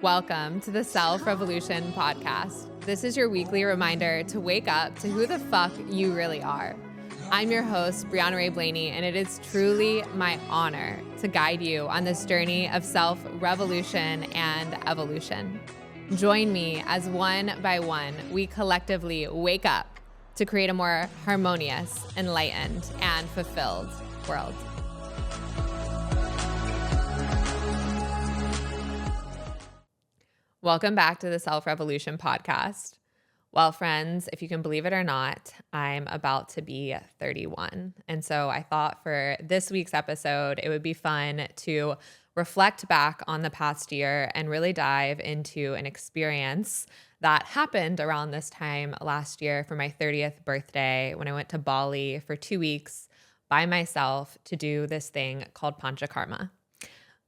Welcome to the Self Revolution podcast. This is your weekly reminder to wake up to who the fuck you really are. I'm your host, Breanna Rae Blaney, and it is truly my honor to guide you on this journey of self-revolution and evolution. Join me as one by one, we collectively wake up to create a more harmonious, enlightened, and fulfilled world. Welcome back to the Self Revolution podcast. Well, friends, if you can believe it or not, I'm about to be 31. And so I thought for this week's episode, it would be fun to reflect back on the past year and really dive into an experience that happened around this time last year for my 30th birthday when I went to Bali for 2 weeks by myself to do this thing called Panchakarma.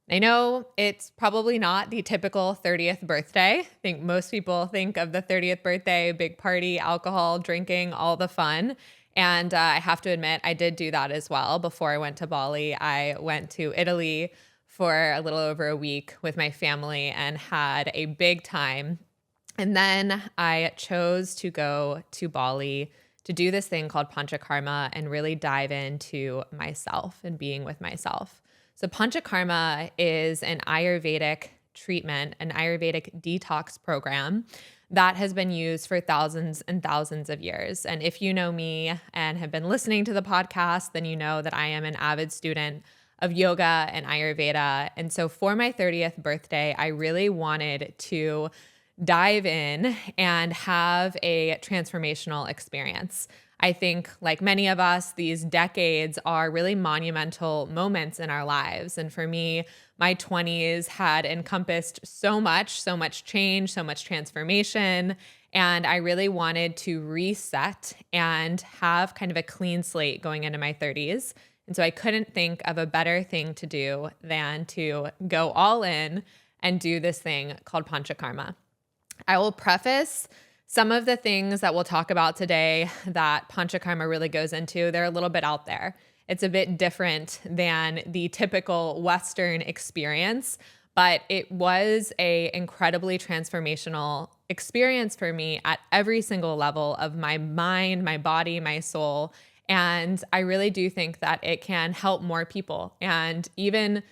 I know it's probably not the typical 30th birthday. I think most people think of the 30th birthday, big party, alcohol, drinking, all the fun. And I have to admit, I did do that as well. Before I went to Bali, I went to Italy for a little over a week with my family and had a big time. And then I chose to go to Bali to do this thing called Panchakarma and really dive into myself and being with myself. So Panchakarma is an Ayurvedic treatment, an Ayurvedic detox program that has been used for thousands and thousands of years. And if you know me and have been listening to the podcast, then you know that I am an avid student of yoga and Ayurveda. And so for my 30th birthday, I really wanted to dive in and have a transformational experience. I think, like many of us, these decades are really monumental moments in our lives. And for me, my 20s had encompassed so much change, so much transformation. And I really wanted to reset and have kind of a clean slate going into my 30s. And so I couldn't think of a better thing to do than to go all in and do this thing called Panchakarma. I will preface some of the things that we'll talk about today that Panchakarma really goes into. They're a little bit out there. It's a bit different than the typical Western experience, but it was an incredibly transformational experience for me at every single level of my mind, my body, my soul. And I really do think that it can help more people. And even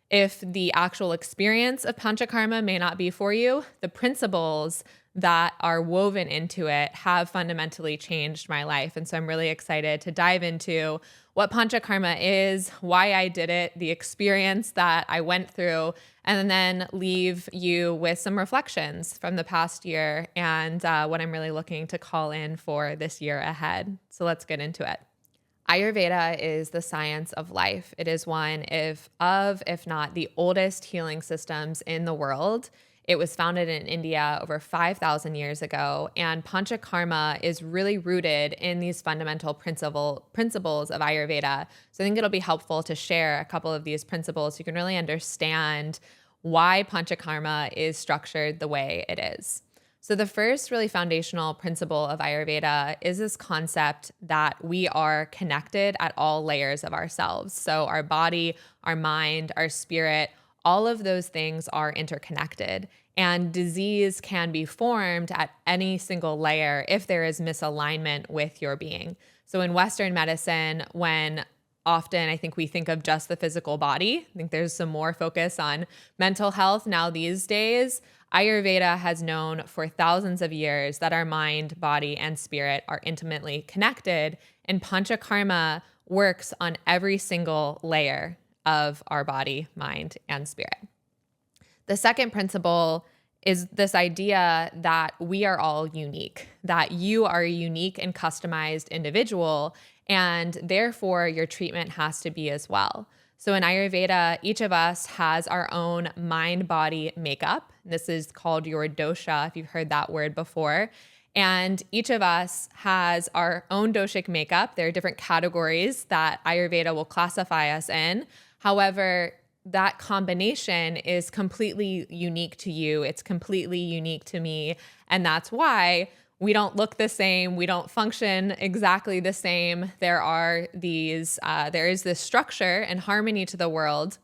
if the actual experience of Panchakarma may not be for you, the principles that are woven into it have fundamentally changed my life. And so I'm really excited to dive into what Panchakarma is, why I did it, the experience that I went through, and then leave you with some reflections from the past year and what I'm really looking to call in for this year ahead. So let's get into it. Ayurveda is the science of life. It is one if not the oldest healing systems in the world. It was founded in India over 5,000 years ago, and Panchakarma is really rooted in these fundamental principles of Ayurveda. So I think it'll be helpful to share a couple of these principles so you can really understand why Panchakarma is structured the way it is. So the first really foundational principle of Ayurveda is this concept that we are connected at all layers of ourselves. So our body, our mind, our spirit, all of those things are interconnected, and disease can be formed at any single layer if there is misalignment with your being. So in Western medicine, when often I think we think of just the physical body, I think there's some more focus on mental health now these days. Ayurveda has known for thousands of years that our mind, body, and spirit are intimately connected, and Panchakarma works on every single layer of our body, mind, and spirit. The second principle is this idea that we are all unique, that you are a unique and customized individual, and therefore your treatment has to be as well. So in Ayurveda, each of us has our own mind-body makeup. This is called your dosha, if you've heard that word before. And each of us has our own doshic makeup. There are different categories that Ayurveda will classify us in. However, that combination is completely unique to you. It's completely unique to me. And that's why we don't look the same. We don't function exactly the same. There is this structure and harmony to the world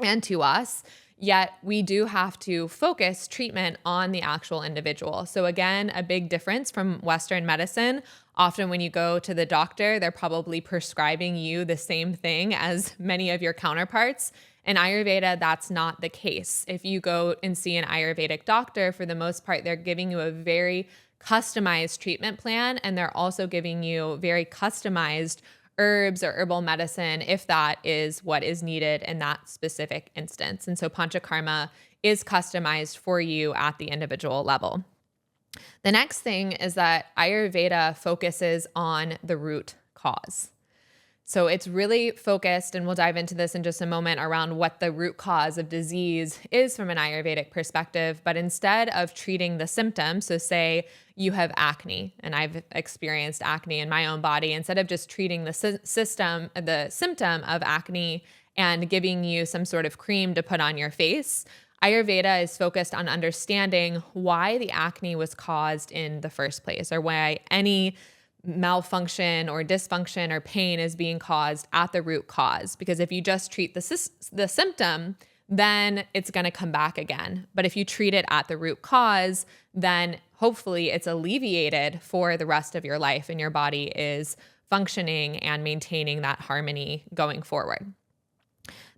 and to us, Yet we do have to focus treatment on the actual individual. So again, a big difference from Western medicine. Often when you go to the doctor, they're probably prescribing you the same thing as many of your counterparts. In Ayurveda, that's not the case. If you go and see an Ayurvedic doctor, for the most part, they're giving you a very customized treatment plan, and they're also giving you very customized herbs or herbal medicine if that is what is needed in that specific instance. And so Panchakarma is customized for you at the individual level. The next thing is that Ayurveda focuses on the root cause. So it's really focused, and we'll dive into this in just a moment, around what the root cause of disease is from an Ayurvedic perspective. But instead of treating the symptom, so say you have acne, and I've experienced acne in my own body, instead of just treating the symptom of acne and giving you some sort of cream to put on your face, Ayurveda is focused on understanding why the acne was caused in the first place, or why any malfunction or dysfunction or pain is being caused at the root cause. Because if you just treat the symptom, then it's going to come back again. But if you treat it at the root cause, then hopefully it's alleviated for the rest of your life and your body is functioning and maintaining that harmony going forward.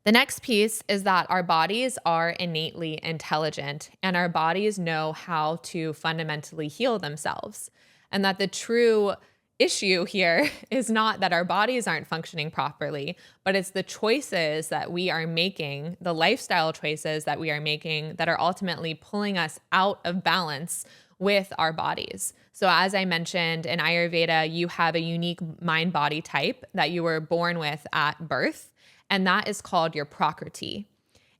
The next piece is that our bodies are innately intelligent, and our bodies know how to fundamentally heal themselves. And that the true issue here is not that our bodies aren't functioning properly, but it's the choices that we are making, the lifestyle choices that we are making, that are ultimately pulling us out of balance with our bodies. So as I mentioned, in Ayurveda, you have a unique mind-body type that you were born with at birth, and that is called your Prakriti.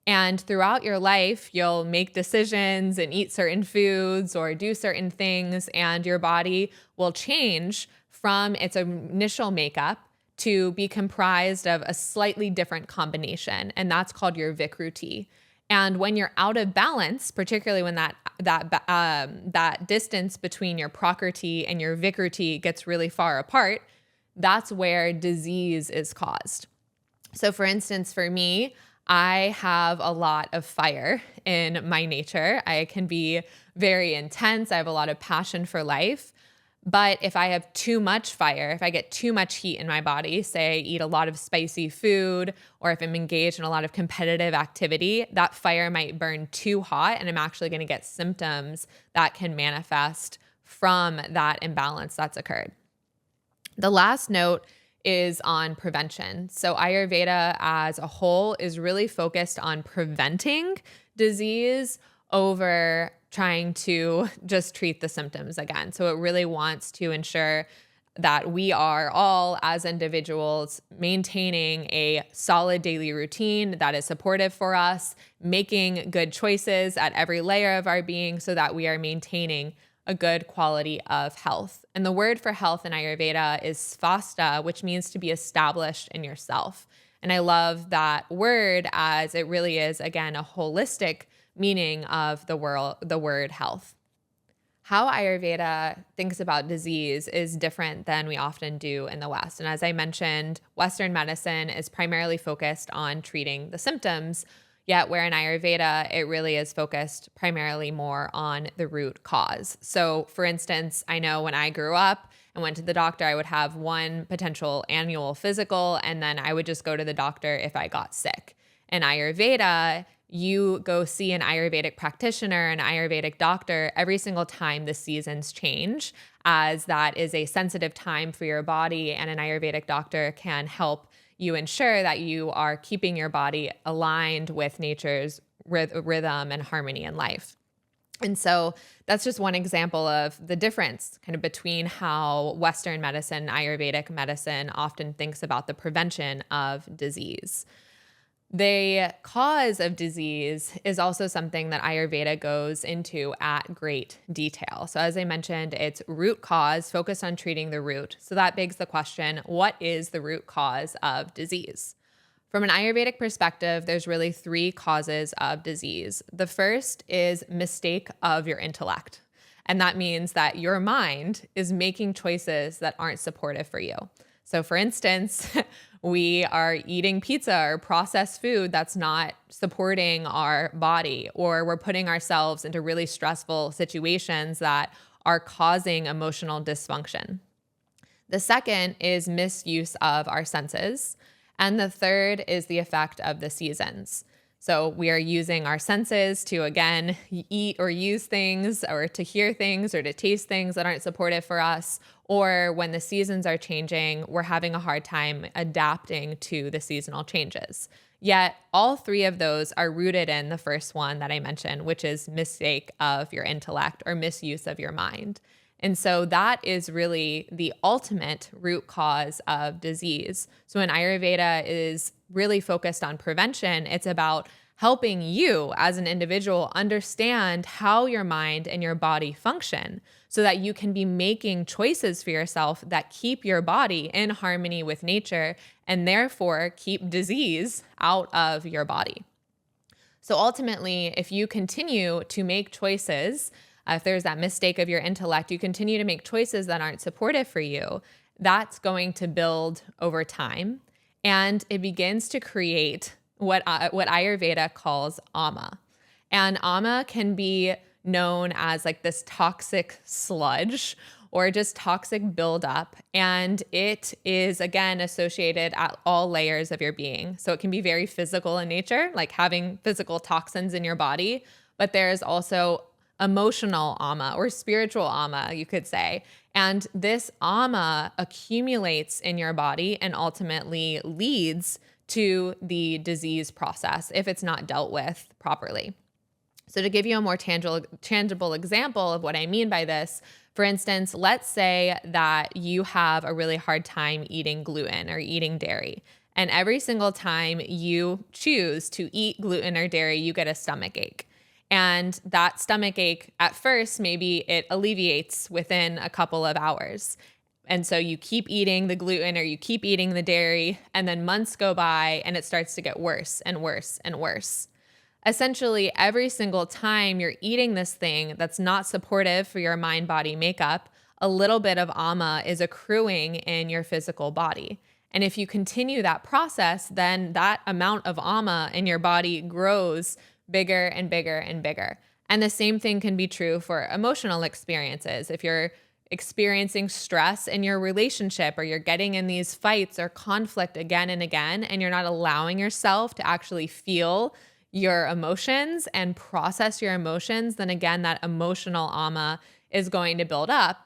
And throughout your life, you'll make decisions and eat certain foods or do certain things, and your body will change from its initial makeup to be comprised of a slightly different combination, and that's called your Vikruti. And when you're out of balance, particularly when that distance between your Prakriti and your Vikruti gets really far apart, that's where disease is caused. So for instance, for me, I have a lot of fire in my nature. I can be very intense. I have a lot of passion for life. But if I have too much fire, if I get too much heat in my body, say I eat a lot of spicy food, or if I'm engaged in a lot of competitive activity, that fire might burn too hot, and I'm actually going to get symptoms that can manifest from that imbalance that's occurred. The last note is on prevention. So Ayurveda as a whole is really focused on preventing disease over trying to just treat the symptoms again. So it really wants to ensure that we are all, as individuals, maintaining a solid daily routine that is supportive for us, making good choices at every layer of our being so that we are maintaining a good quality of health. And the word for health in Ayurveda is svasta, which means to be established in yourself. And I love that word, as it really is, again, a holistic meaning of the word health. How Ayurveda thinks about disease is different than we often do in the West. And as I mentioned, Western medicine is primarily focused on treating the symptoms, yet where in Ayurveda, it really is focused primarily more on the root cause. So for instance, I know when I grew up and went to the doctor, I would have one potential annual physical, and then I would just go to the doctor if I got sick. In Ayurveda, you go see an Ayurvedic practitioner, an Ayurvedic doctor, every single time the seasons change, as that is a sensitive time for your body, and an Ayurvedic doctor can help you ensure that you are keeping your body aligned with nature's rhythm and harmony in life. And so that's just one example of the difference kind of between how Western medicine, Ayurvedic medicine often thinks about the prevention of disease. The cause of disease is also something that Ayurveda goes into at great detail. So as I mentioned, it's root cause, focused on treating the root. So that begs the question, what is the root cause of disease? From an Ayurvedic perspective, there's really three causes of disease. The first is mistake of your intellect. And that means that your mind is making choices that aren't supportive for you. So for instance, we are eating pizza or processed food that's not supporting our body, or we're putting ourselves into really stressful situations that are causing emotional dysfunction. The second is misuse of our senses. And the third is the effect of the seasons. So we are using our senses to, again, eat or use things, or to hear things, or to taste things that aren't supportive for us. Or when the seasons are changing, we're having a hard time adapting to the seasonal changes. Yet all three of those are rooted in the first one that I mentioned, which is mistake of your intellect or misuse of your mind. And so that is really the ultimate root cause of disease. So when Ayurveda is really focused on prevention, it's about helping you as an individual understand how your mind and your body function so that you can be making choices for yourself that keep your body in harmony with nature and therefore keep disease out of your body. So ultimately, if you continue to make choices, if there's that mistake of your intellect, you continue to make choices that aren't supportive for you, that's going to build over time. And it begins to create what Ayurveda calls ama. And ama can be known as like this toxic sludge or just toxic buildup. And it is, again, associated at all layers of your being. So it can be very physical in nature, like having physical toxins in your body, but there's also emotional ama or spiritual ama, you could say. And this ama accumulates in your body and ultimately leads to the disease process if it's not dealt with properly. So to give you a more tangible example of what I mean by this, for instance, let's say that you have a really hard time eating gluten or eating dairy. And every single time you choose to eat gluten or dairy, you get a stomach ache. And that stomach ache, at first, maybe it alleviates within a couple of hours. And so you keep eating the gluten or you keep eating the dairy, and then months go by and it starts to get worse and worse and worse. Essentially, every single time you're eating this thing that's not supportive for your mind-body makeup, a little bit of ama is accruing in your physical body. And if you continue that process, then that amount of ama in your body grows bigger and bigger and bigger. And the same thing can be true for emotional experiences. If you're experiencing stress in your relationship, or you're getting in these fights or conflict again and again, and you're not allowing yourself to actually feel your emotions and process your emotions, then again, that emotional ama is going to build up.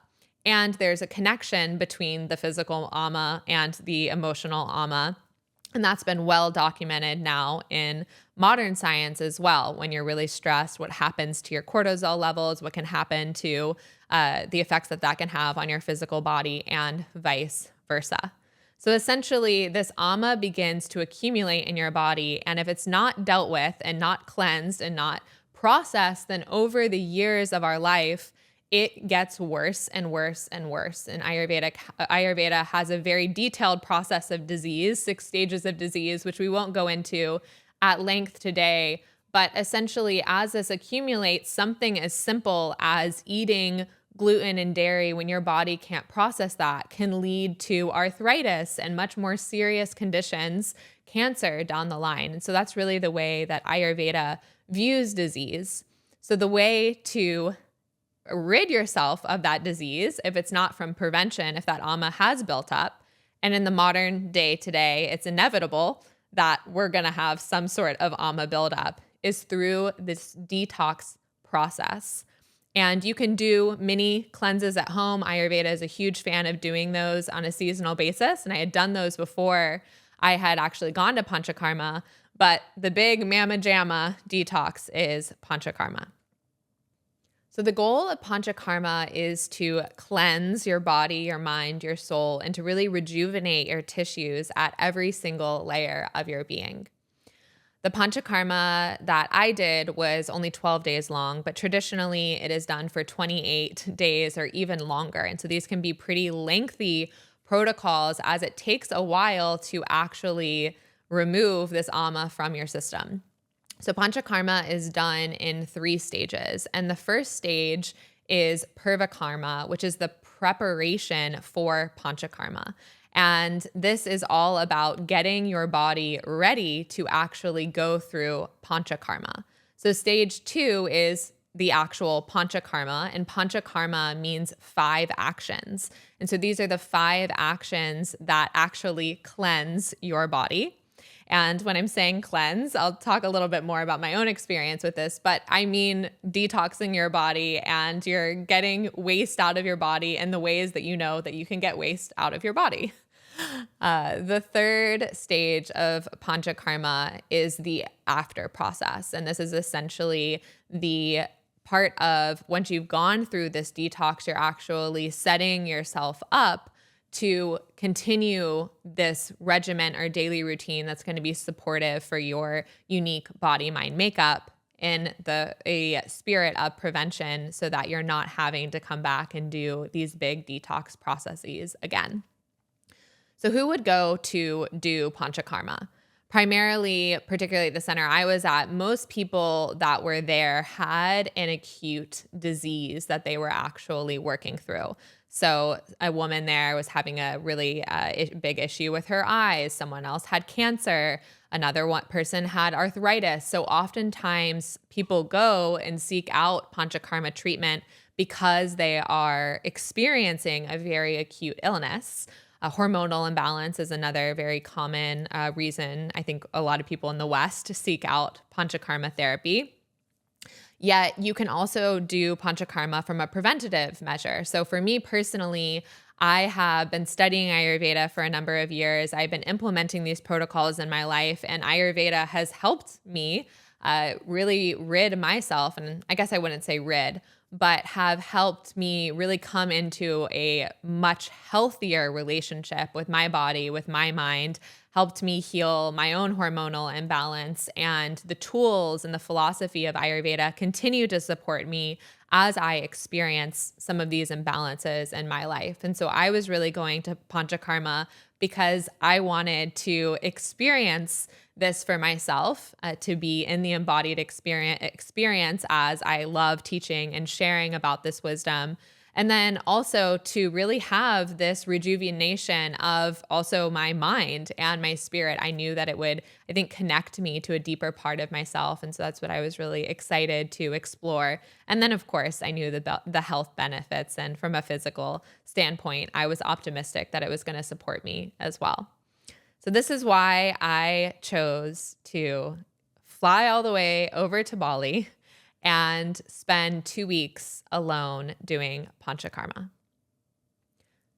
And there's a connection between the physical ama and the emotional ama. And that's been well documented now in modern science as well. When you're really stressed, what happens to your cortisol levels, what can happen to the effects that can have on your physical body, and vice versa. So essentially, this ama begins to accumulate in your body. And if it's not dealt with and not cleansed and not processed, then over the years of our life, it gets worse and worse and worse. And Ayurveda has a very detailed process of disease, 6 stages of disease, which we won't go into at length today. But essentially, as this accumulates, something as simple as eating gluten and dairy when your body can't process that can lead to arthritis and much more serious conditions, cancer down the line. And so that's really the way that Ayurveda views disease. So the way to rid yourself of that disease, if it's not from prevention, if that ama has built up, and in the modern day today, it's inevitable that we're going to have some sort of ama buildup, is through this detox process. And you can do mini cleanses at home. Ayurveda is a huge fan of doing those on a seasonal basis. And I had done those before I had actually gone to Panchakarma. But the big mamma jamma detox is Panchakarma. So the goal of Panchakarma is to cleanse your body, your mind, your soul, and to really rejuvenate your tissues at every single layer of your being. The Panchakarma that I did was only 12 days long, but traditionally it is done for 28 days or even longer. And so these can be pretty lengthy protocols, as it takes a while to actually remove this ama from your system. So Panchakarma is done in 3 stages. And the first stage is Purvakarma, which is the preparation for Panchakarma. And this is all about getting your body ready to actually go through Panchakarma. So stage 2 is the actual Panchakarma, and Panchakarma means 5 actions. And so these are the 5 actions that actually cleanse your body. And when I'm saying cleanse, I'll talk a little bit more about my own experience with this, but I mean detoxing your body, and you're getting waste out of your body in the ways that you know that you can get waste out of your body. The third stage of Panchakarma is the after process. And this is essentially the part of once you've gone through this detox, you're actually setting yourself up to continue this regimen or daily routine that's going to be supportive for your unique body, mind, makeup in a spirit of prevention, so that you're not having to come back and do these big detox processes again. So who would go to do Panchakarma? Primarily, particularly the center I was at, most people that were there had an acute disease that they were actually working through. So a woman there was having a really big issue with her eyes. Someone else had cancer. Another person had arthritis. So oftentimes people go and seek out Panchakarma treatment because they are experiencing a very acute illness. Hormonal imbalance is another very common reason I think a lot of people in the West seek out Panchakarma therapy. Yet you can also do Panchakarma from a preventative measure. So for me personally, I have been studying Ayurveda for a number of years. I've been implementing these protocols in my life, and Ayurveda has helped me really rid myself, and I guess I wouldn't say rid, but have helped me really come into a much healthier relationship with my body, with my mind, helped me heal my own hormonal imbalance. And the tools and the philosophy of Ayurveda continue to support me as I experience some of these imbalances in my life. And so I was really going to Panchakarma because I wanted to experience this for myself, to be in the embodied experience as I love teaching and sharing about this wisdom. And then also to really have this rejuvenation of also my mind and my spirit. I knew that it would, I think, connect me to a deeper part of myself. And so that's what I was really excited to explore. And then, of course, I knew the health benefits. And from a physical standpoint, I was optimistic that it was going to support me as well. So this is why I chose to fly all the way over to Bali and spend 2 weeks alone doing Panchakarma.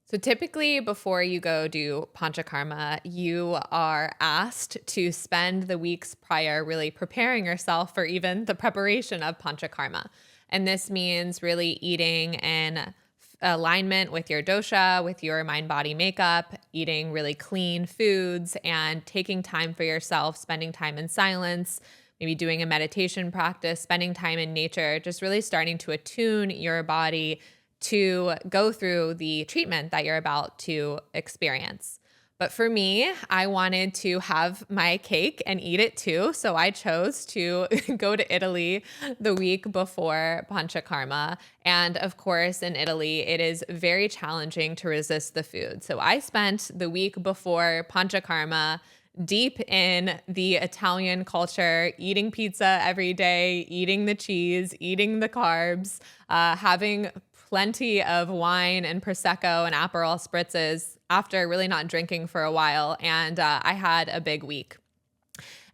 So typically before you go do Panchakarma, you are asked to spend the weeks prior really preparing yourself for even the preparation of Panchakarma. And this means really eating in alignment with your dosha, with your mind, body, makeup, eating really clean foods, and taking time for yourself, spending time in silence, maybe doing a meditation practice, spending time in nature, just really starting to attune your body to go through the treatment that you're about to experience. But for me, I wanted to have my cake and eat it too. So I chose to go to Italy the week before Panchakarma. And of course, in Italy, it is very challenging to resist the food. So I spent the week before Panchakarma deep in the Italian culture, eating pizza every day, eating the cheese, eating the carbs, having plenty of wine and Prosecco and Aperol spritzes after really not drinking for a while. And I had a big week.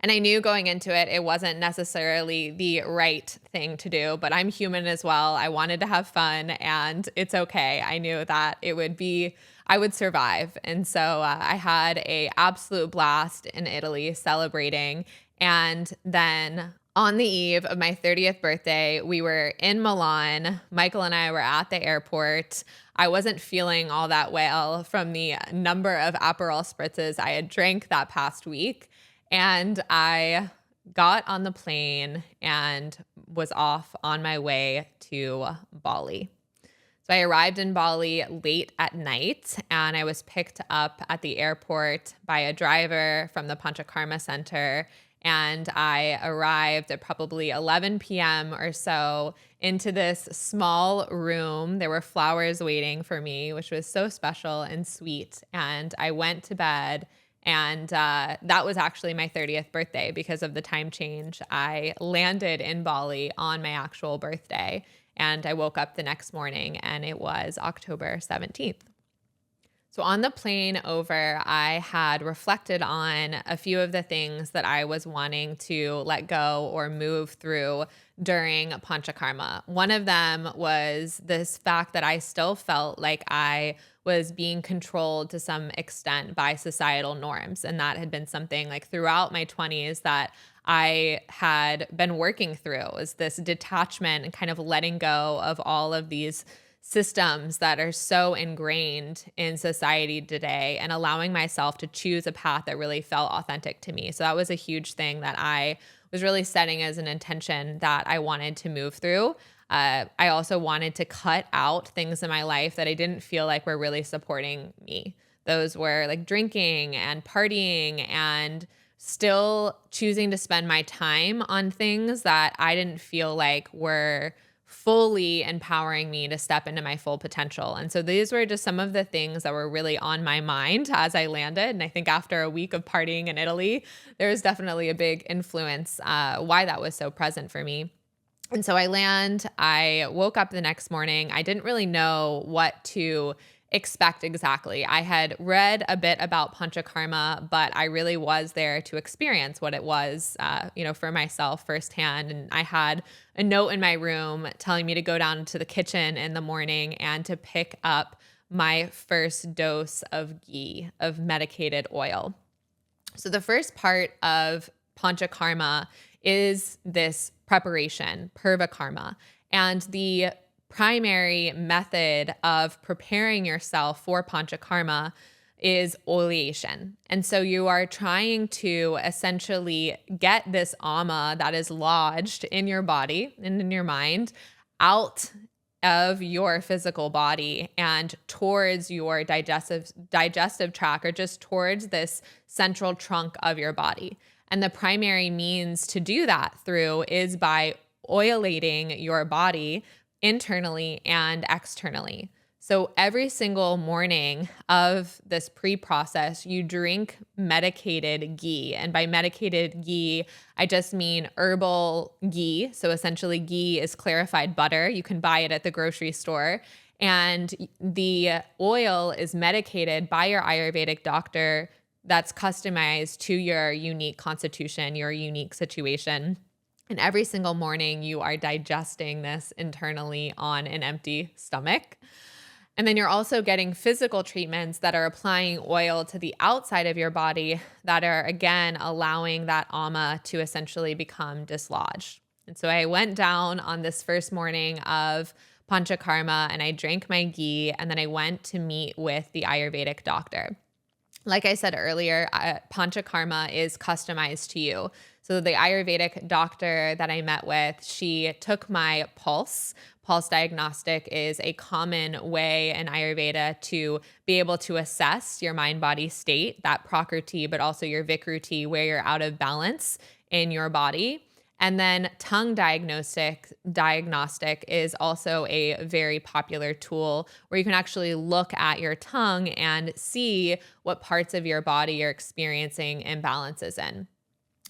And I knew going into it, it wasn't necessarily the right thing to do, but I'm human as well. I wanted to have fun, and it's okay. I knew that I would survive. And so I had a absolute blast in Italy celebrating. And then on the eve of my 30th birthday, we were in Milan. Michael and I were at the airport. I wasn't feeling all that well from the number of Aperol spritzes I had drank that past week. And I got on the plane and was off on my way to Bali. So I arrived in Bali late at night, and I was picked up at the airport by a driver from the Panchakarma Center. And I arrived at probably 11 p.m. or so into this small room. There were flowers waiting for me, which was so special and sweet. And I went to bed. And that was actually my 30th birthday because of the time change. I landed in Bali on my actual birthday. And I woke up the next morning and it was October 17th. So on the plane over, I had reflected on a few of the things that I was wanting to let go or move through during Panchakarma. One of them was this fact that I still felt like I was being controlled to some extent by societal norms. And that had been something like throughout my 20s that I had been working through, was this detachment and kind of letting go of all of these systems that are so ingrained in society today and allowing myself to choose a path that really felt authentic to me. So that was a huge thing that I was really setting as an intention that I wanted to move through. I also wanted to cut out things in my life that I didn't feel like were really supporting me. Those were like drinking and partying and still choosing to spend my time on things that I didn't feel like were fully empowering me to step into my full potential. And so these were just some of the things that were really on my mind as I landed. And I think after a week of partying in Italy, there was definitely a big influence why that was so present for me. And so I woke up the next morning. I didn't really know what to expect exactly. I had read a bit about Panchakarma, but I really was there to experience what it was, for myself firsthand. And I had a note in my room telling me to go down to the kitchen in the morning and to pick up my first dose of ghee, of medicated oil. So the first part of Panchakarma is this preparation, purvakarma. And the primary method of preparing yourself for Panchakarma is oleation. And so you are trying to essentially get this ama that is lodged in your body and in your mind out of your physical body and towards your digestive tract, or just towards this central trunk of your body. And the primary means to do that through is by oilating your body internally and externally. So every single morning of this pre-process, you drink medicated ghee. And by medicated ghee, I just mean herbal ghee. So essentially ghee is clarified butter. You can buy it at the grocery store. And the oil is medicated by your Ayurvedic doctor that's customized to your unique constitution, your unique situation. And every single morning you are digesting this internally on an empty stomach. And then you're also getting physical treatments that are applying oil to the outside of your body that are, again, allowing that ama to essentially become dislodged. And so I went down on this first morning of Panchakarma and I drank my ghee, and then I went to meet with the Ayurvedic doctor. Like I said earlier, Panchakarma is customized to you. So the Ayurvedic doctor that I met with, she took my pulse. Pulse diagnostic is a common way in Ayurveda to be able to assess your mind-body state, that prakriti, but also your vikruti, where you're out of balance in your body. And then tongue diagnostic is also a very popular tool where you can actually look at your tongue and see what parts of your body you're experiencing imbalances in.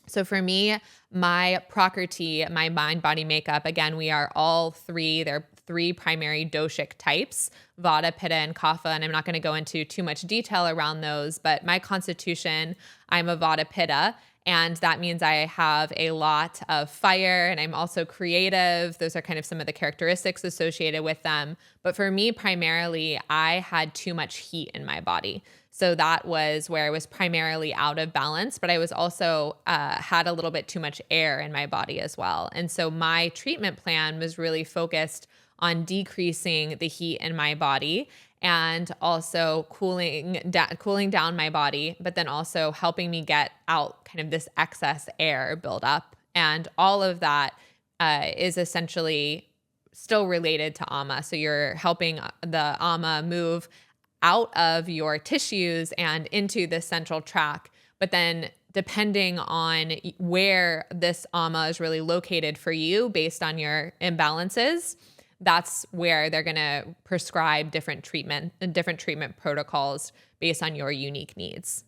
So for me, my prakriti, my mind-body makeup, again, we are all three. There are three primary doshic types, Vata, Pitta, and Kapha. And I'm not going to go into too much detail around those, but my constitution, I'm a Vata Pitta. And that means I have a lot of fire, and I'm also creative. Those are kind of some of the characteristics associated with them. But for me, primarily, I had too much heat in my body. So that was where I was primarily out of balance, but I was also had a little bit too much air in my body as well. And so my treatment plan was really focused on decreasing the heat in my body and also cooling down my body, but then also helping me get out kind of this excess air buildup. And all of that is essentially still related to ama. So you're helping the ama move out of your tissues and into the central tract, but then depending on where this ama is really located for you based on your imbalances, that's where they're going to prescribe different treatment protocols based on your unique needs.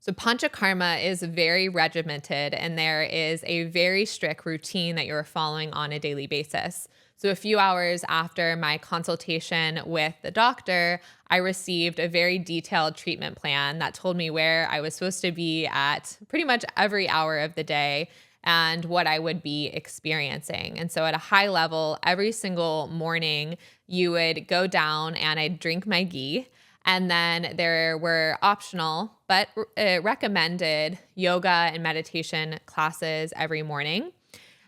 So Panchakarma is very regimented, and there is a very strict routine that you're following on a daily basis. So a few hours after my consultation with the doctor, I received a very detailed treatment plan that told me where I was supposed to be at pretty much every hour of the day and what I would be experiencing. And so at a high level, every single morning, you would go down and I'd drink my ghee. And then there were optional but recommended yoga and meditation classes every morning.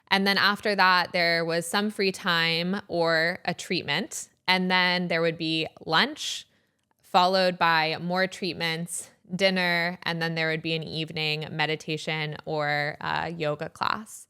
And then after that, there was some free time or a treatment. And then there would be lunch, followed by more treatments, dinner, and then there would be an evening meditation or yoga class.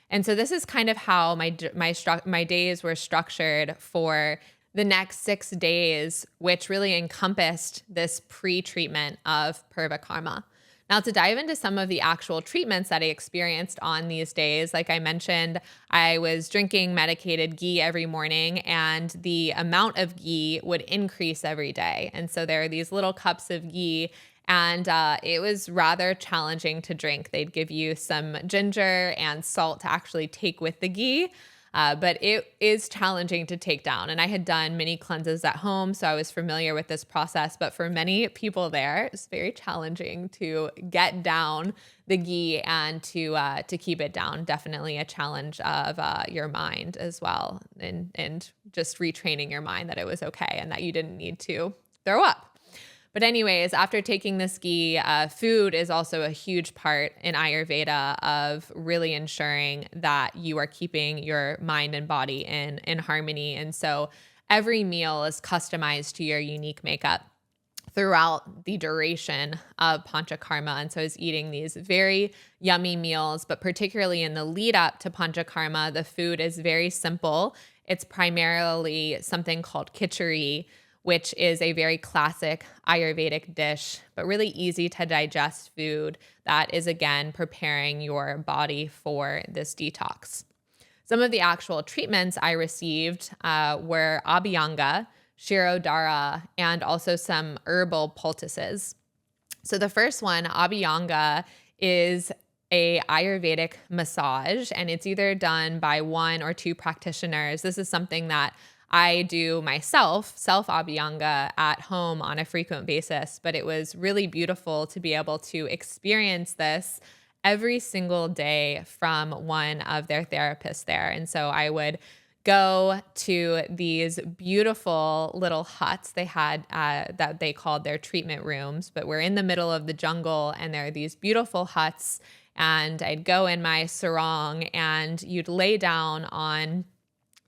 And so this is kind of how my days were structured for the next 6 days, which really encompassed this pre-treatment of Purvakarma. Now, to dive into some of the actual treatments that I experienced on these days, like I mentioned, I was drinking medicated ghee every morning, and the amount of ghee would increase every day. And so there are these little cups of ghee, and it was rather challenging to drink. They'd give you some ginger and salt to actually take with the ghee. But it is challenging to take down. And I had done many cleanses at home, so I was familiar with this process. But for many people there, it's very challenging to get down the ghee and to keep it down. Definitely a challenge of your mind as well, and just retraining your mind that it was okay and that you didn't need to throw up. But anyways, after taking this ghee, food is also a huge part in Ayurveda of really ensuring that you are keeping your mind and body in harmony. And so every meal is customized to your unique makeup throughout the duration of Panchakarma. And so I was eating these very yummy meals, but particularly in the lead up to Panchakarma, the food is very simple. It's primarily something called khichdi, which is a very classic Ayurvedic dish, but really easy to digest food that is, again, preparing your body for this detox. Some of the actual treatments I received were Abhyanga, Shirodhara, and also some herbal poultices. So the first one, Abhyanga, is a Ayurvedic massage, and it's either done by 1 or 2 practitioners. This is something that I do myself, self-Abhyanga at home on a frequent basis, but it was really beautiful to be able to experience this every single day from one of their therapists there. And so I would go to these beautiful little huts they had that they called their treatment rooms, but we're in the middle of the jungle, and there are these beautiful huts, and I'd go in my sarong, and you'd lay down on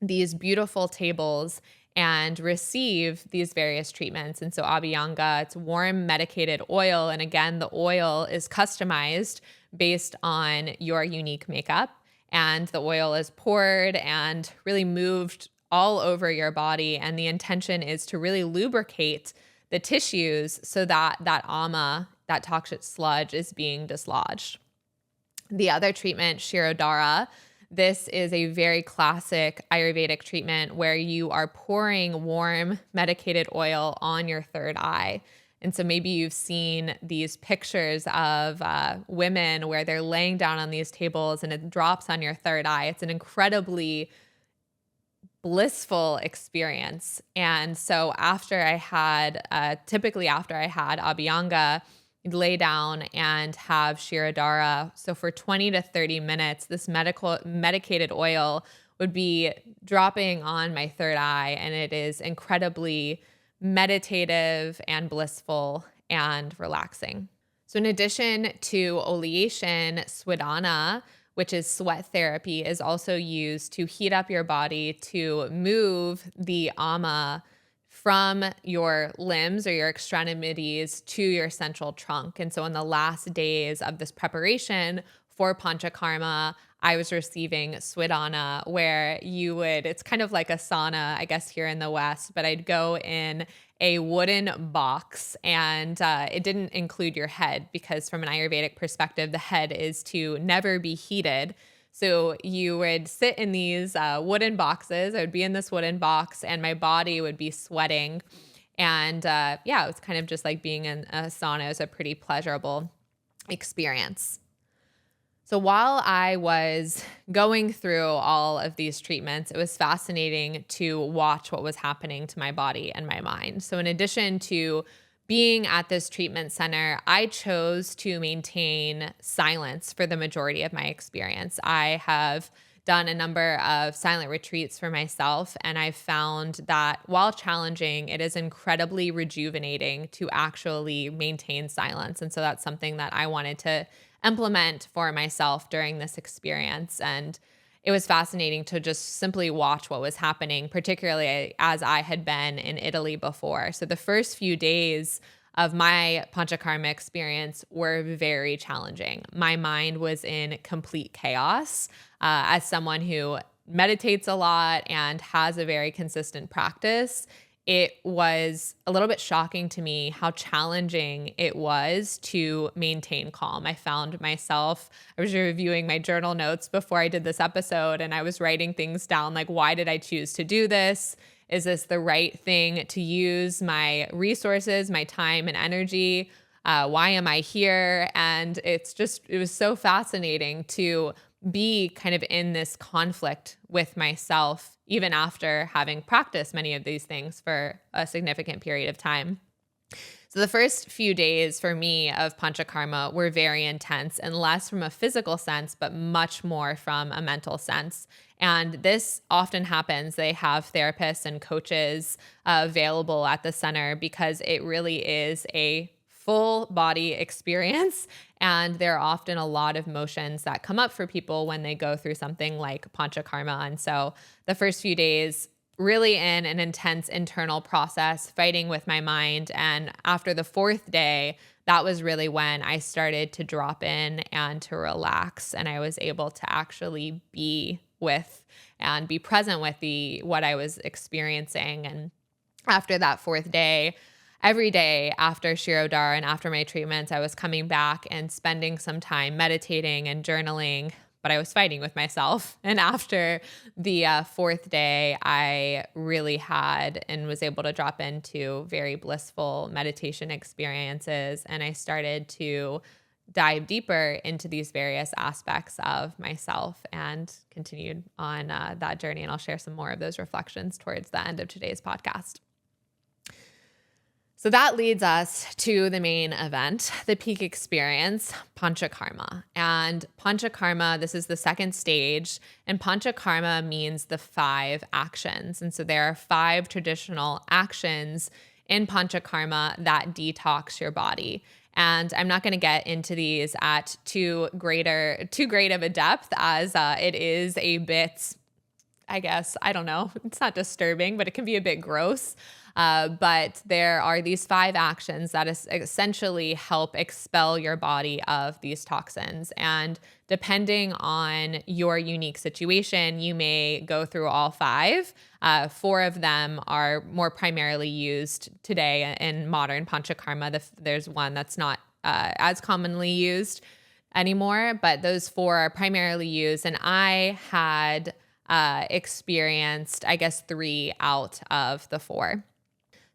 these beautiful tables and receive these various treatments. And so Abhyanga, it's warm medicated oil. And again, the oil is customized based on your unique makeup. And the oil is poured and really moved all over your body. And the intention is to really lubricate the tissues so that that ama, that toxic sludge, is being dislodged. The other treatment, Shirodhara, this is a very classic Ayurvedic treatment where you are pouring warm medicated oil on your third eye. And so maybe you've seen these pictures of women where they're laying down on these tables and it drops on your third eye. It's an incredibly blissful experience. And so typically after I had Abhyanga, you'd lay down and have Shirodhara. So for 20 to 30 minutes, this medicated oil would be dropping on my third eye, and it is incredibly meditative and blissful and relaxing. So in addition to oleation, Swedana, which is sweat therapy, is also used to heat up your body to move the ama from your limbs or your extremities to your central trunk. And so in the last days of this preparation for Panchakarma, I was receiving Swidana, where it's kind of like a sauna, I guess, here in the West, but I'd go in a wooden box, and it didn't include your head because from an Ayurvedic perspective, the head is to never be heated. So you would sit in these wooden boxes. I would be in this wooden box and my body would be sweating. And it was kind of just like being in a sauna. It was a pretty pleasurable experience. So while I was going through all of these treatments, it was fascinating to watch what was happening to my body and my mind. So in addition to being at this treatment center, I chose to maintain silence for the majority of my experience. I have done a number of silent retreats for myself, and I've found that while challenging, it is incredibly rejuvenating to actually maintain silence. And so that's something that I wanted to implement for myself during this experience. And it was fascinating to just simply watch what was happening, particularly as I had been in Italy before. So the first few days of my Panchakarma experience were very challenging. My mind was in complete chaos. As someone who meditates a lot and has a very consistent practice, it was a little bit shocking to me how challenging it was to maintain calm. I found myself, I was reviewing my journal notes before I did this episode, and I was writing things down like, why did I choose to do this? Is this the right thing to use my resources, my time and energy? Why am I here? And it was so fascinating to be kind of in this conflict with myself, even after having practiced many of these things for a significant period of time. So the first few days for me of Panchakarma were very intense, and less from a physical sense, but much more from a mental sense. And this often happens. They have therapists and coaches available at the center because it really is a full body experience. And there are often a lot of emotions that come up for people when they go through something like Panchakarma. And so the first few days, really in an intense internal process, fighting with my mind. And after the fourth day, that was really when I started to drop in and to relax. And I was able to actually be with and be present with what I was experiencing. And after that fourth day, every day after Shirodhara and after my treatments, I was coming back and spending some time meditating and journaling, but I was fighting with myself. And after the fourth day, I really had and was able to drop into very blissful meditation experiences. And I started to dive deeper into these various aspects of myself and continued on that journey. And I'll share some more of those reflections towards the end of today's podcast. So that leads us to the main event, the peak experience, Panchakarma. And Panchakarma, this is the second stage, and Panchakarma means the 5 actions. And so there are 5 traditional actions in Panchakarma that detox your body. And I'm not going to get into these at too great of a depth, as it is a bit, I guess, I don't know, it's not disturbing, but it can be a bit gross. But there are these 5 actions that essentially help expel your body of these toxins. And depending on your unique situation, you may go through all 5. 4 of them are more primarily used today in modern Panchakarma. There's one that's not as commonly used anymore, but those 4 are primarily used. And I had experienced, I guess, 3 out of the 4.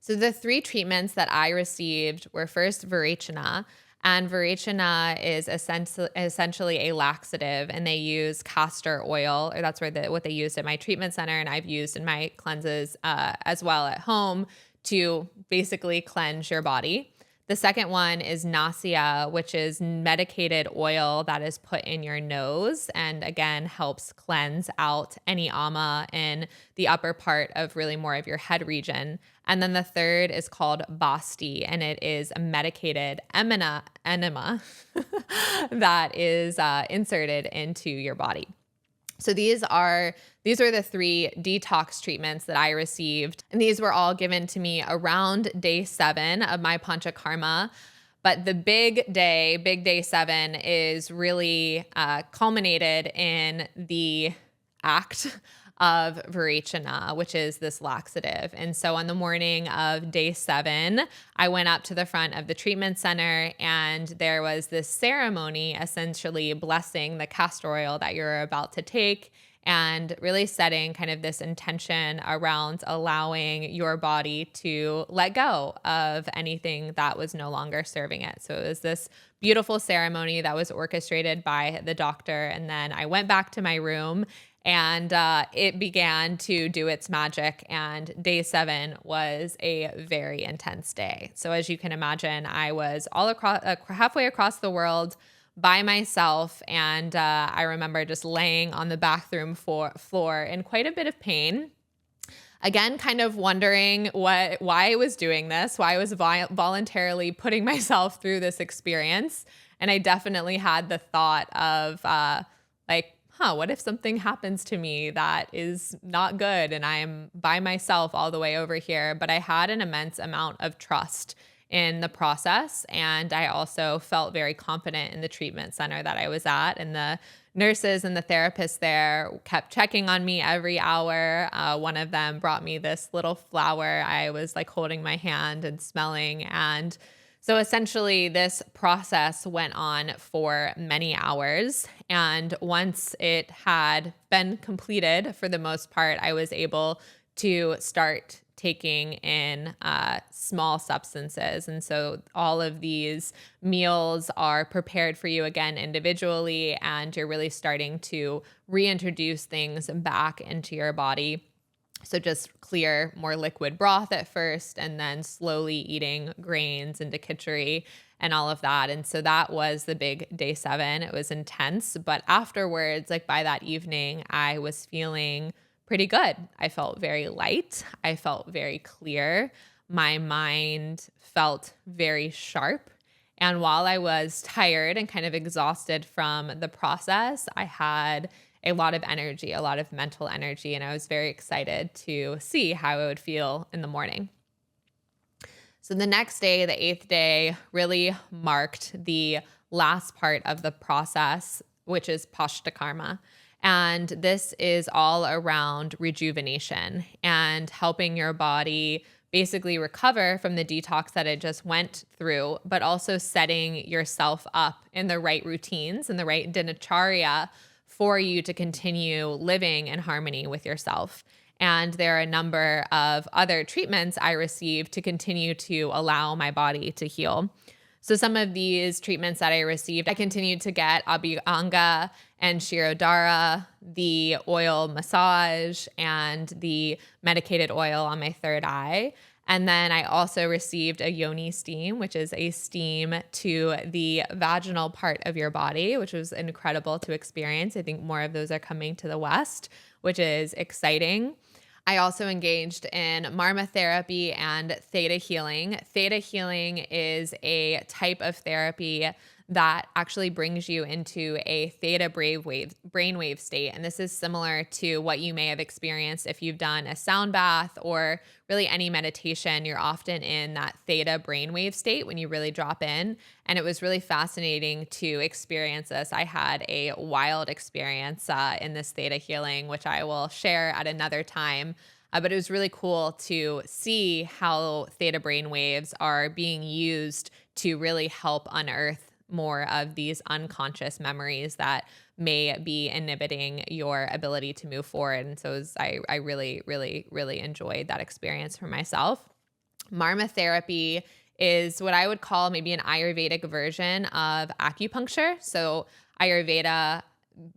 So the 3 treatments that I received were first Rejuvenation, and Rejuvenation is essentially a laxative, and they use castor oil, or that's what they used at my treatment center, and I've used in my cleanses as well at home to basically cleanse your body. The second one is Nasya, which is medicated oil that is put in your nose and again helps cleanse out any ama in the upper part of really more of your head region. And then the third is called Basti, and it is a medicated enema that is inserted into your body. So these are the 3 detox treatments that I received. And these were all given to me around day 7 of my Panchakarma. But the big day 7, is really culminated in the act of Varechana, which is this laxative. And so on the morning of day 7, I went up to the front of the treatment center, and there was this ceremony essentially blessing the castor oil that you're about to take, and really setting kind of this intention around allowing your body to let go of anything that was no longer serving it. So it was this beautiful ceremony that was orchestrated by the doctor. And then I went back to my room, and it began to do its magic. And day 7 was a very intense day. So as you can imagine, I was all across, halfway across the world by myself. And I remember just laying on the bathroom floor in quite a bit of pain. Again, kind of wondering why I was doing this, why I was voluntarily putting myself through this experience. And I definitely had the thought of what if something happens to me that is not good and I'm by myself all the way over here? But I had an immense amount of trust in the process. And I also felt very confident in the treatment center that I was at. And the nurses and the therapists there kept checking on me every hour. One of them brought me this little flower. I was like holding my hand and smelling. And so essentially this process went on for many hours. And once it had been completed, for the most part, I was able to start taking in small substances. And so all of these meals are prepared for you again individually, and you're really starting to reintroduce things back into your body. So just clear, more liquid broth at first, and then slowly eating grains into khichdi and all of that. And so that was the big day 7. It was intense, but afterwards, like by that evening, I was feeling pretty good. I felt very light. I felt very clear. My mind felt very sharp. And while I was tired and kind of exhausted from the process, I had a lot of energy, a lot of mental energy, and I was very excited to see how I would feel in the morning. So the next day, the 8th day, really marked the last part of the process, which is Panchakarma. And this is all around rejuvenation and helping your body basically recover from the detox that it just went through, but also setting yourself up in the right routines and the right dinacharya for you to continue living in harmony with yourself. And there are a number of other treatments I received to continue to allow my body to heal. So some of these treatments that I received, I continued to get Abhyanga and Shirodhara, the oil massage, and the medicated oil on my third eye. And then I also received a yoni steam, which is a steam to the vaginal part of your body, which was incredible to experience. I think more of those are coming to the West, which is exciting. I also engaged in marma therapy and theta healing. Theta healing is a type of therapy that actually brings you into a theta brainwave state. And this is similar to what you may have experienced if you've done a sound bath or really any meditation. You're often in that theta brainwave state when you really drop in. And it was really fascinating to experience this. I had a wild experience in this theta healing, which I will share at another time. But it was really cool to see how theta brainwaves are being used to really help unearth more of these unconscious memories that may be inhibiting your ability to move forward. And so I really, really, really enjoyed that experience for myself. Marma therapy is what I would call maybe an Ayurvedic version of acupuncture. So Ayurveda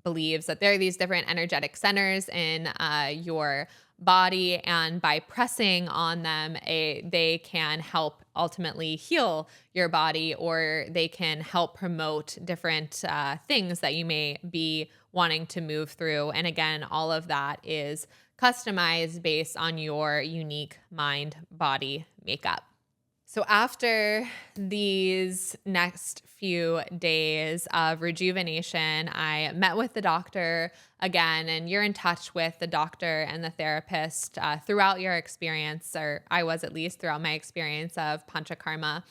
believes that there are these different energetic centers in your body, and by pressing on them, they can help ultimately heal your body, or they can help promote different things that you may be wanting to move through. And again, all of that is customized based on your unique mind-body makeup. So after these next few days of rejuvenation, I met with the doctor again, and you're in touch with the doctor and the therapist throughout your experience, or I was at least throughout my experience of Panchakarma.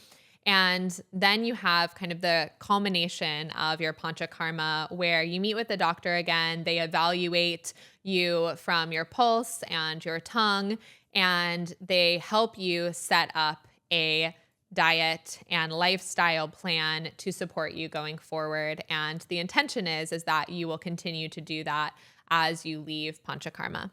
And then you have kind of the culmination of your Panchakarma where you meet with the doctor again. They evaluate you from your pulse and your tongue, and they help you set up a diet and lifestyle plan to support you going forward. And the intention is that you will continue to do that as you leave Panchakarma.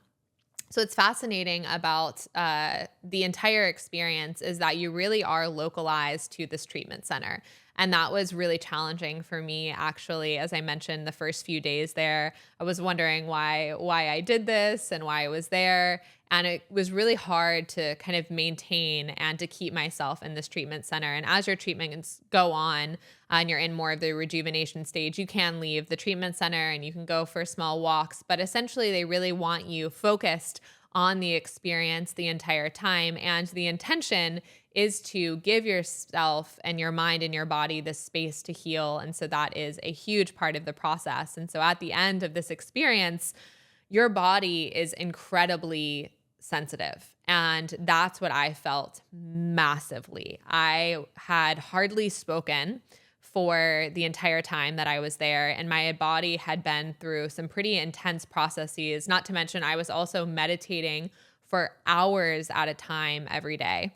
So it's fascinating about the entire experience is that you really are localized to this treatment center. And that was really challenging for me, actually. As I mentioned, the first few days there, I was wondering why I did this and why I was there. And it was really hard to kind of maintain and to keep myself in this treatment center. And as your treatments go on and you're in more of the rejuvenation stage, you can leave the treatment center and you can go for small walks. But essentially, they really want you focused on the experience the entire time. And the intention is to give yourself and your mind and your body the space to heal. And so that is a huge part of the process. And so at the end of this experience, your body is incredibly sensitive. And that's what I felt massively. I had hardly spoken for the entire time that I was there, and my body had been through some pretty intense processes, not to mention I was also meditating for hours at a time every day.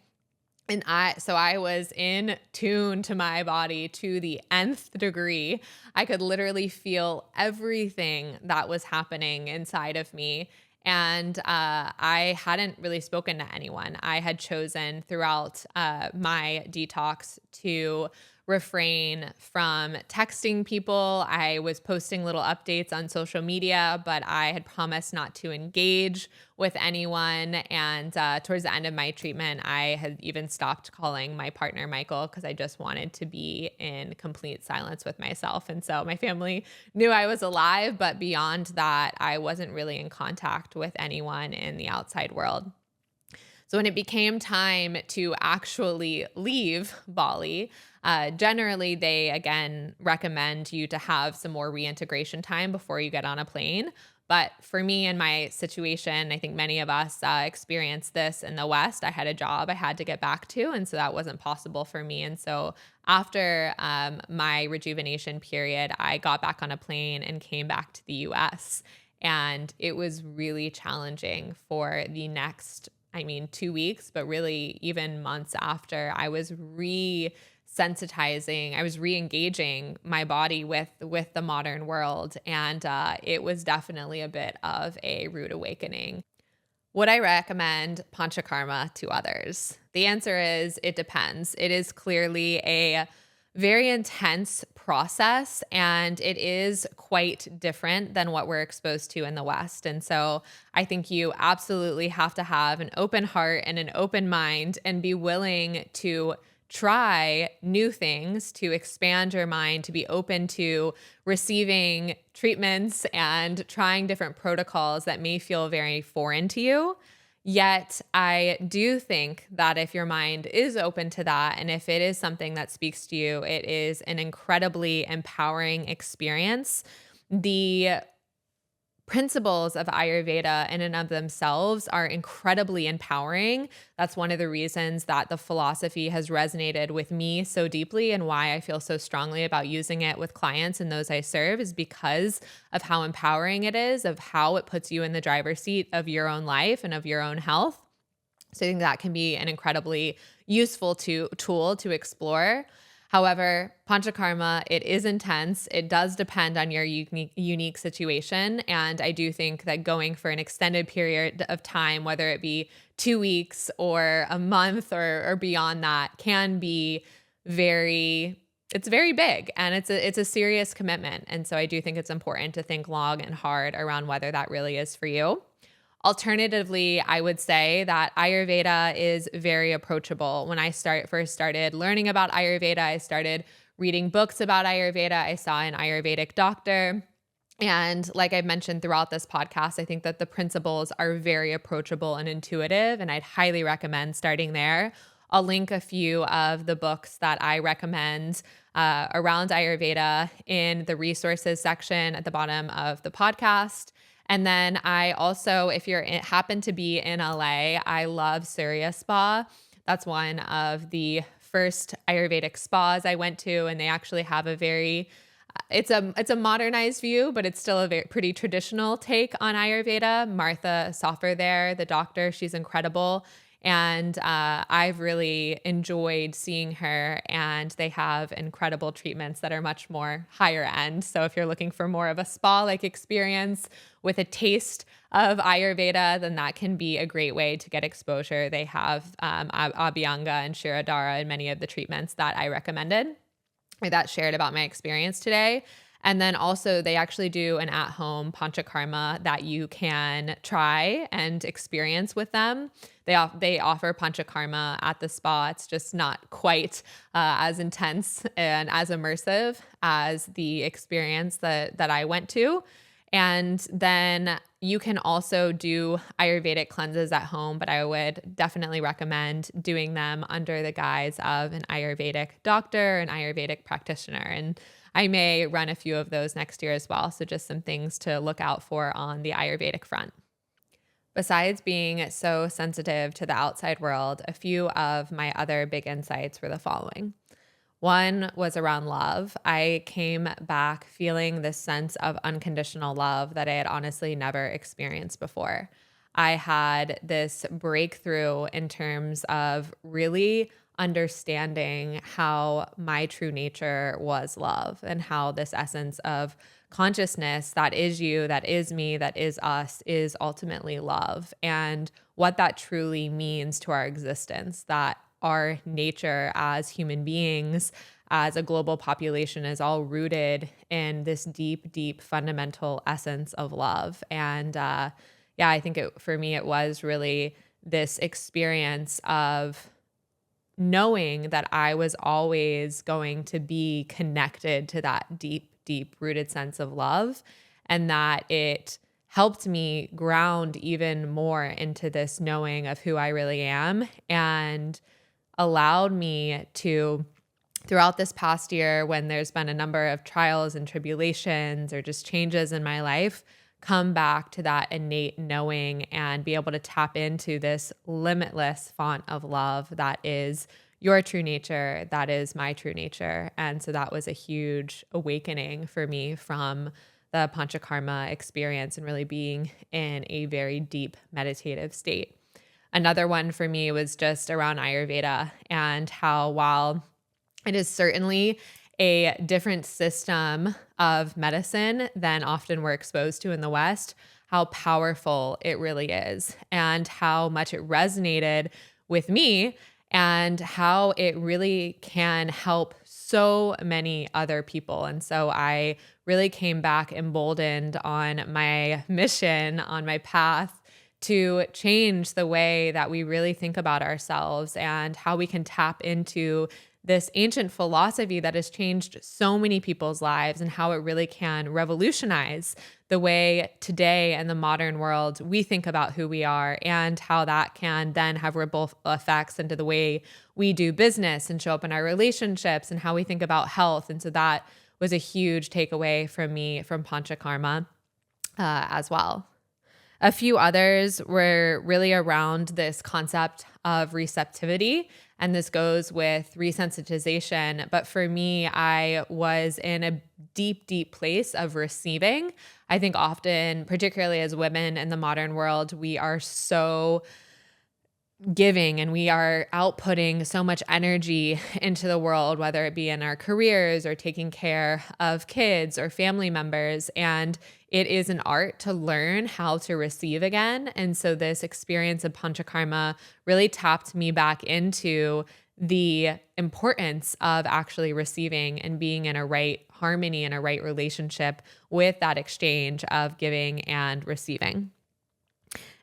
And I was in tune to my body to the nth degree. I could literally feel everything that was happening inside of me. And I hadn't really spoken to anyone. I had chosen throughout my detox to refrain from texting people. I was posting little updates on social media, but I had promised not to engage with anyone. And towards the end of my treatment, I had even stopped calling my partner, Michael, because I just wanted to be in complete silence with myself. And so my family knew I was alive, but beyond that, I wasn't really in contact with anyone in the outside world. So when it became time to actually leave Bali, generally they again recommend you to have some more reintegration time before you get on a plane. But for me and my situation, I think many of us experienced this in the West. I had a job I had to get back to, and so that wasn't possible for me. And so after my rejuvenation period, I got back on a plane and came back to the US. And it was really challenging for the next 2 weeks, but really even months after. I was re-sensitizing, I was re-engaging my body with the modern world. And it was definitely a bit of a rude awakening. Would I recommend Panchakarma to others? The answer is it depends. It is clearly a very intense process, and it is quite different than what we're exposed to in the West. And so I think you absolutely have to have an open heart and an open mind and be willing to try new things, to expand your mind, to be open to receiving treatments and trying different protocols that may feel very foreign to you. Yet I do think that if your mind is open to that, and if it is something that speaks to you, it is an incredibly empowering experience. The principles of Ayurveda in and of themselves are incredibly empowering. That's one of the reasons that the philosophy has resonated with me so deeply, and why I feel so strongly about using it with clients and those I serve is because of how empowering it is, of how it puts you in the driver's seat of your own life and of your own health. So I think that can be an incredibly useful tool to explore. However, Panchakarma, it is intense. It does depend on your unique situation. And I do think that going for an extended period of time, whether it be 2 weeks or a month or beyond that, can be it's very big, and it's a serious commitment. And so I do think it's important to think long and hard around whether that really is for you. Alternatively, I would say that Ayurveda is very approachable. When I first started learning about Ayurveda, I started reading books about Ayurveda. I saw an Ayurvedic doctor. And like I've mentioned throughout this podcast, I think that the principles are very approachable and intuitive, and I'd highly recommend starting there. I'll link a few of the books that I recommend around Ayurveda in the resources section at the bottom of the podcast. And then I also, if you happen to be in LA, I love Surya Spa. That's one of the first Ayurvedic spas I went to, and they actually have a very it's a modernized view, but it's still a very pretty traditional take on Ayurveda. Martha Sofer there, the doctor, she's incredible. And I've really enjoyed seeing her, and they have incredible treatments that are much more higher end. So if you're looking for more of a spa-like experience with a taste of Ayurveda, then that can be a great way to get exposure. They have Abhyanga and Shirodhara and many of the treatments that I recommended or that shared about my experience today. And then also they actually do an at-home Panchakarma that you can try and experience with them. They offer Panchakarma at the spa. It's just not quite as intense and as immersive as the experience that I went to. And then you can also do Ayurvedic cleanses at home, but I would definitely recommend doing them under the guise of an Ayurvedic doctor, an Ayurvedic practitioner. And I may run a few of those next year as well. So just some things to look out for on the Ayurvedic front. Besides being so sensitive to the outside world, a few of my other big insights were the following. One was around love. I came back feeling this sense of unconditional love that I had honestly never experienced before. I had this breakthrough in terms of really understanding how my true nature was love, and how this essence of consciousness that is you, that is me, that is us, is ultimately love, and what that truly means to our existence, that our nature as human beings, as a global population, is all rooted in this deep, deep fundamental essence of love. And I think for me, it was really this experience of knowing that I was always going to be connected to that deep, deep rooted sense of love, and that it helped me ground even more into this knowing of who I really am, and allowed me to, throughout this past year, when there's been a number of trials and tribulations or just changes in my life, come back to that innate knowing and be able to tap into this limitless font of love that is your true nature, that is my true nature. And so that was a huge awakening for me from the Panchakarma experience, and really being in a very deep meditative state. Another one for me was just around Ayurveda, and how, while it is certainly a different system of medicine than often we're exposed to in the West, how powerful it really is, and how much it resonated with me, and how it really can help so many other people. And so I really came back emboldened on my mission, on my path to change the way that we really think about ourselves, and how we can tap into this ancient philosophy that has changed so many people's lives, and how it really can revolutionize the way today in the modern world we think about who we are, and how that can then have ripple effects into the way we do business and show up in our relationships, and how we think about health. And so that was a huge takeaway from me from Panchakarma as well. A few others were really around this concept of receptivity, and this goes with resensitization. But for me, I was in a deep, deep place of receiving. I think often, particularly as women in the modern world, we are so giving, and we are outputting so much energy into the world, whether it be in our careers or taking care of kids or family members. And it is an art to learn how to receive again. And so this experience of Panchakarma really tapped me back into the importance of actually receiving and being in a right harmony and a right relationship with that exchange of giving and receiving.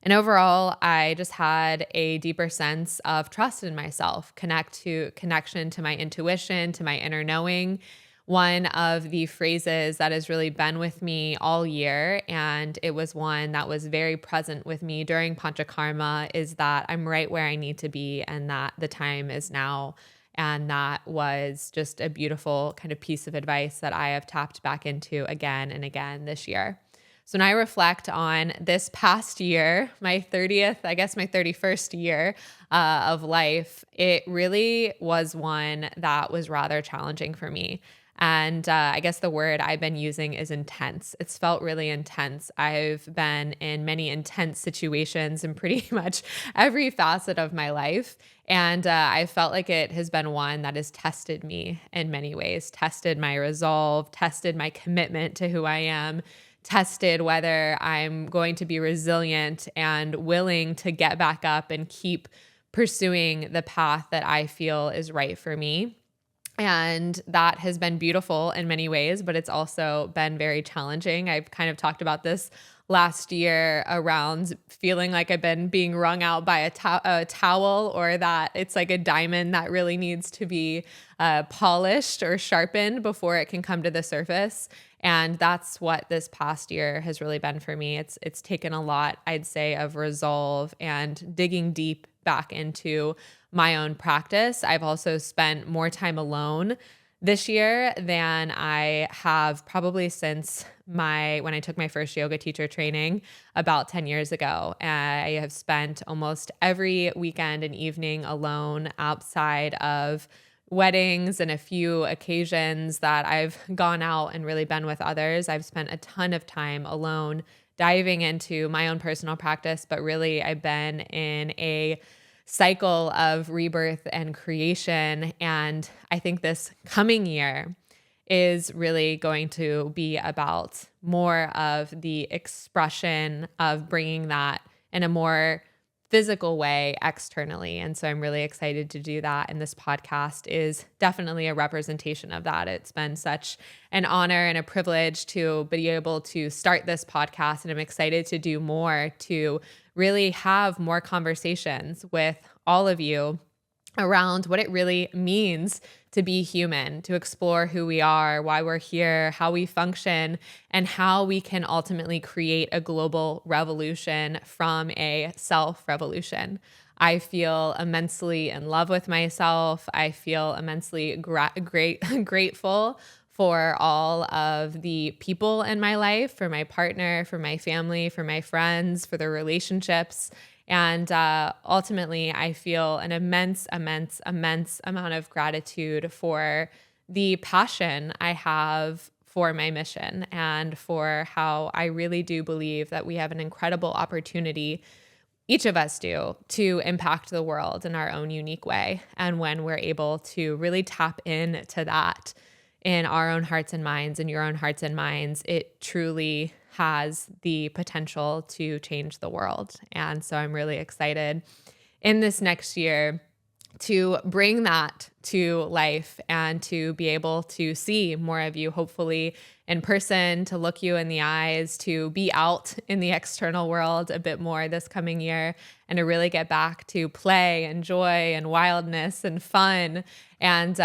And overall, I just had a deeper sense of trust in myself, connection to my intuition, to my inner knowing. One of the phrases that has really been with me all year, and it was one that was very present with me during Panchakarma, is that I'm right where I need to be, and that the time is now. And that was just a beautiful kind of piece of advice that I have tapped back into again and again this year. So when I reflect on this past year, my 30th, I guess my 31st year of life, it really was one that was rather challenging for me. And I guess the word I've been using is intense. It's felt really intense. I've been in many intense situations in pretty much every facet of my life. And I felt like it has been one that has tested me in many ways, tested my resolve, tested my commitment to who I am, tested whether I'm going to be resilient and willing to get back up and keep pursuing the path that I feel is right for me. And that has been beautiful in many ways, but it's also been very challenging. I've kind of talked about this last year around feeling like I've been being wrung out by a towel, or that it's like a diamond that really needs to be polished or sharpened before it can come to the surface. And that's what this past year has really been for me. It's taken a lot, I'd say, of resolve and digging deep back into my own practice. I've also spent more time alone this year than I have probably since when I took my first yoga teacher training about 10 years ago. I have spent almost every weekend and evening alone outside of weddings and a few occasions that I've gone out and really been with others. I've spent a ton of time alone diving into my own personal practice, but really I've been in a cycle of rebirth and creation. And I think this coming year is really going to be about more of the expression of bringing that in a more physical way externally. And so I'm really excited to do that. And this podcast is definitely a representation of that. It's been such an honor and a privilege to be able to start this podcast. And I'm excited to do more, to really have more conversations with all of you around what it really means to be human, to explore who we are, why we're here, how we function, and how we can ultimately create a global revolution from a self-revolution. I feel immensely in love with myself. I feel immensely grateful for all of the people in my life, for my partner, for my family, for my friends, for the relationships. And ultimately, I feel an immense amount of gratitude for the passion I have for my mission, and for how I really do believe that we have an incredible opportunity, each of us do, to impact the world in our own unique way. And when we're able to really tap into that in our own hearts and minds, in your own hearts and minds, it truly has the potential to change the world. And so I'm really excited in this next year to bring that to life and to be able to see more of you, hopefully in person, to look you in the eyes, to be out in the external world a bit more this coming year, and to really get back to play and joy and wildness and fun, and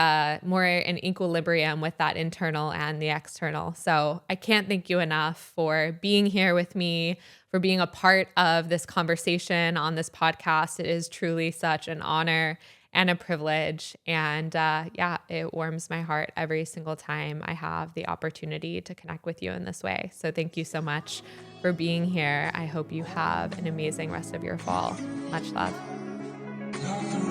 more in equilibrium with that internal and the external. So I can't thank you enough for being here with me, for being a part of this conversation on this podcast. It is truly such an honor and a privilege. And it warms my heart every single time I have the opportunity to connect with you in this way. So thank you so much for being here. I hope you have an amazing rest of your fall. Much love.